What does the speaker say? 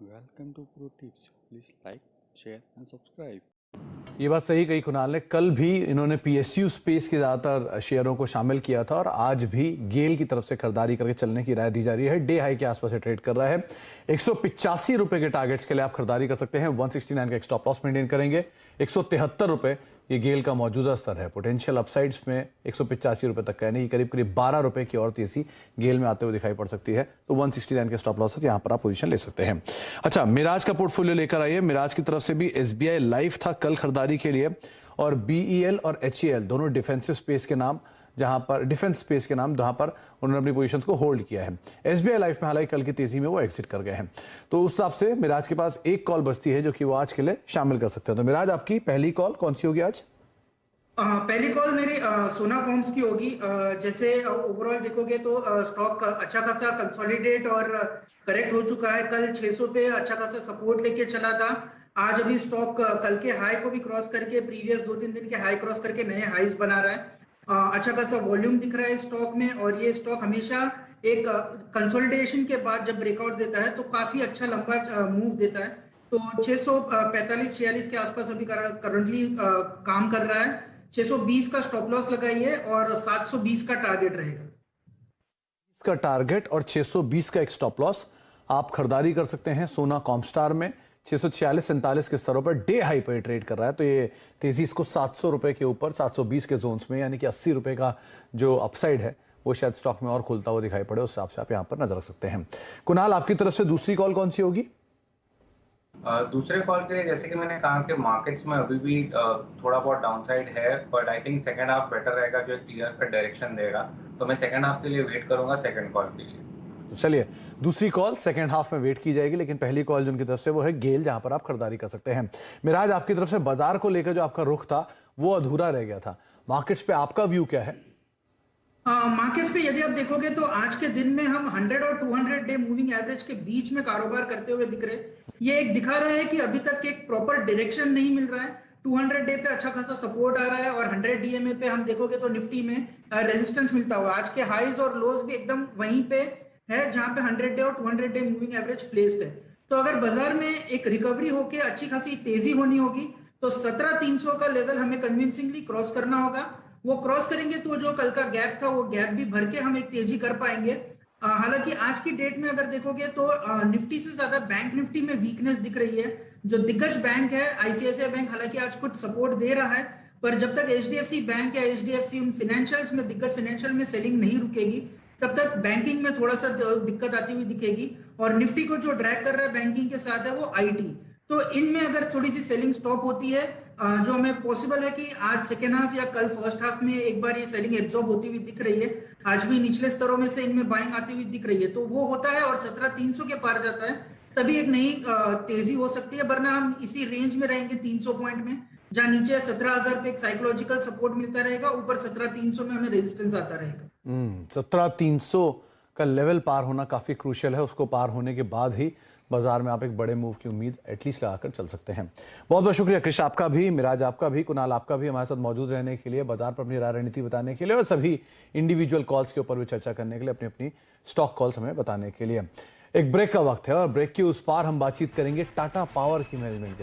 Welcome to Pro Tips. Please like, share and subscribe. ये बात सही कही कुणाल ने। कल भी इन्होंने पीएसयू स्पेस के ज़्यादातर शेयरों को शामिल किया था और आज भी गेल की तरफ से खरीदारी करके चलने की राय दी जा रही है। डे हाई के आसपास ट्रेड कर रहा है। 185 रुपए के टारगेट्स के लिए आप खरीदारी कर सकते हैं। 169 का एक स्टॉप लॉस मेंटेन करेंगे। 173 रुपए ये गेल का मौजूदा स्तर है। पोटेंशियल अपसाइड्स में 185 रुपए तक कहने की करीब 12 रुपए की और तेजी गेल में आते हुए दिखाई पड़ सकती है। तो 169 के स्टॉप लॉस यहां पर आप पोजीशन ले सकते हैं। अच्छा, मिराज का पोर्टफोलियो लेकर आइए। मिराज की तरफ से भी एसबीआई लाइफ था कल खरीदारी के लिए, और बीईएल और एचईएल दोनों डिफेंसिव स्पेस के नाम, जहां पर डिफेंस स्पेस के नाम जहां पर उन्होंने अपनी पोजीशंस को होल्ड किया है। एसबीआई लाइफ में हालांकि कल की तेजी में वो एग्जिट कर गए हैं, तो उस हिसाब से मिराज के पास एक कॉल बचती है जो कि वो आज के लिए शामिल कर सकते हैं। तो मिराज, आपकी पहली कॉल कौन सी होगी आज? पहली कॉल मेरी सोना कॉम्स की होगी। जैसे ओवरऑल देखोगे तो स्टॉक अच्छा खासा कंसोलिडेट और करेक्ट हो चुका है। कल 600 पे अच्छा खासा सपोर्ट लेके चला था। आज अभी स्टॉक कल के हाई को भी क्रॉस करके, प्रीवियस 2-3 दिन के हाई क्रॉस करके नए हाईज बना रहा है। अच्छा खासा वॉल्यूम दिख रहा है स्टॉक में, और ये स्टॉक हमेशा एक कंसोलिडेशन के बाद जब ब्रेकआउट देता है तो काफी अच्छा लंबा मूव देता है। तो 645-46 के आसपास अभी करंटली काम कर रहा है। 620 का स्टॉप लॉस लगाइए और 720 का टारगेट रहेगा। इसका टारगेट और 620 का एक स्टॉप लॉस आप खरीदारी कर सकते हैं सोना कॉमस्टार में। 646-47 के स्तरों पर डे हाई पर ट्रेड कर रहा है, तो ये तेजी इसको 700 रुपए के ऊपर 720 के जोन्स में, यानी कि 80 रुपए का जो अपसाइड है वो शायद स्टॉक में और खुलता हुआ दिखाई पड़े। उस हिसाब से आप यहां पर नजर रख सकते हैं। कुणाल, आपकी तरफ से दूसरी कॉल कौन सी होगी? दूसरे कॉल के लिए जैसे कि मैंने कहा कि मार्केट्स में अभी भी थोड़ा बहुत डाउनसाइड है, but I think second half better रहेगा जो एक क्लियर कट डायरेक्शन देगा। तो मैं सेकंड हाफ के लिए वेट करूंगा सेकंड कॉल के लिए। तो चलिए, दूसरी कॉल सेकंड हाफ में वेट की जाएगी, लेकिन पहली कॉल जो उनकी तरफ से वो है गेल, जहां पर आप खरीदारी कर सकते हैं। मिराज, आपकी तरफ से बाजार को लेकर जो आपका रुख था वो अधूरा रह गया था। मार्केट्स पे आपका व्यू क्या है? मार्केट्स पे यदि आप देखोगे तो आज के दिन में हम 100 और 200 डे मूविंग एवरेज के बीच में कारोबार करते हुए दिख रहे। ये एक दिखा रहा है कि अभी तक एक प्रॉपर डायरेक्शन नहीं मिल रहा है। 200 डे पे अच्छा खासा सपोर्ट आ रहा है और 100 डीएमए पे हम देखोगे तो निफ्टी में रेजिस्टेंस मिलता हुआ। आज के हाईज और लोज भी एकदम वहीं पे है जहां पे 100 डे और 200 डे मूविंग एवरेज प्लेस्ड है। तो अगर बाजार में एक रिकवरी होके अच्छी खासी तेजी होनी होगी तो 17,300 का लेवल हमें कन्विंसिंगली क्रॉस करना होगा। वो क्रॉस करेंगे तो जो कल का गैप था वो गैप भी भर के हम एक तेजी कर पाएंगे। हालांकि आज की डेट में अगर देखोगे तो निफ्टी से ज्यादा बैंक निफ्टी में वीकनेस दिख रही है। जो दिग्गज बैंक है आईसीआईसीआई बैंक, हालांकि आज कुछ सपोर्ट दे रहा है, पर जब तक एचडीएफसी बैंक या एचडीएफसी उन फाइनेंशियल्स में, दिग्गज फाइनेंशियल में सेलिंग नहीं रुकेगी, तब तक बैंकिंग में थोड़ा सा दिक्कत आती हुई दिखेगी। और निफ्टी को जो ड्रैग कर रहा है बैंकिंग के साथ है वो आईटी। तो इनमें अगर थोड़ी सी सेलिंग स्टॉप होती है, जो हमें पॉसिबल है कि आज सेकेंड हाफ या कल फर्स्ट हाफ में एक बार ये सेलिंग एब्जॉर्ब होती हुई दिख रही है। आज भी निचले स्तरों में से इनमें बाइंग आती हुई दिख रही है, तो वो होता है और 17,300 के पार जाता है तभी एक नई तेजी हो सकती है। वरना हम इसी रेंज में रहेंगे 300 पॉइंट में, जहां नीचे 17,000 पे एक साइकोलॉजिकल सपोर्ट मिलता रहेगा, ऊपर 17,300 में हमें रेजिस्टेंस आता रहेगा। 17,300 का लेवल पार होना काफी क्रूशियल है। उसको पार होने के बाद ही बाजार में आप एक बड़े मूव की उम्मीद एटलीस्ट लगाकर चल सकते हैं। बहुत बहुत शुक्रिया कृष आपका भी, मिराज आपका भी, कुणाल आपका भी हमारे साथ मौजूद रहने के लिए, बाजार पर अपनी राय रणनीति बताने के लिए और सभी इंडिविजुअल कॉल्स के ऊपर भी चर्चा करने के लिए, अपनी अपनी स्टॉक कॉल्स हमें बताने के लिए। एक ब्रेक का वक्त है और ब्रेक के उस पार हम बातचीत करेंगे टाटा पावर की मैनेजमेंट।